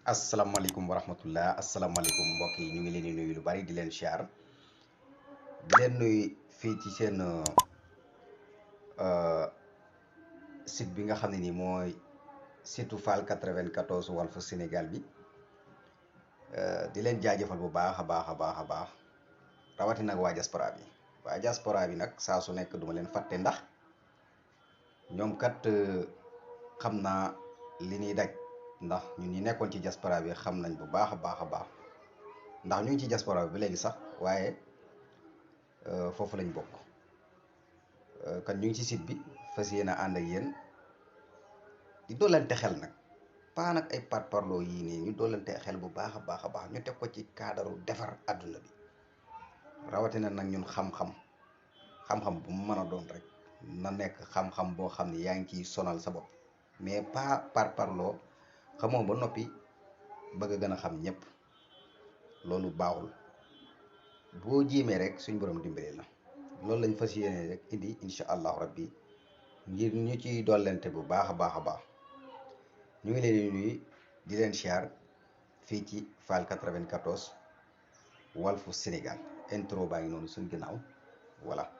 asalaamaaleykum wa rahmatullah asalaamaaleykum mbokk yi ñu ngi leen di nuyu lu bari di leen siyaar di leen nuyu fii ci seen euh, site bi nga xam ne nii mooy site Fall 94 Walfu Sénégal bi di leen jaajëfal bu baax a baax a baax a baax rawatina ak waa diaspora bi nag saa su nekk duma leen fàtte ndax ñoom kat xam naa li ñuy daj ndax ñun ñi nekkoon ci diaspora bi xam nañ bu baax a baax a baax ndax ñu ngi ci diaspora bi ba léegi sax waaye foofu lañ bokk kan ñu ngi ci site bi fas yéene ànd ak yéen di doolante xel nag pas nag ay parparloo yii nii ñu doolante xel bu baax a baax a baax ñu teg ko ci cadre defar àdduna bi rawatina nag ñun xam-xam bu mu mën a doon rek na nekk xam-xam boo xam ne yaa ngi ciy sonal sa bopp mais pas parparloo xamoo ba noppi bëgg a gën a xam ñëpp loolu baaxul boo jéemee rek suñ borom dimbali la loolu lañ fas yéene rek indi incha allahu rabbi ngir ñu ciy dollente bu baax a baax a baax ñu ngi leen di nuyu di leen siyaar fii ci Fall 94 Walfu Sénégal intro baa ngi noonu suñ ginnaaw voilà.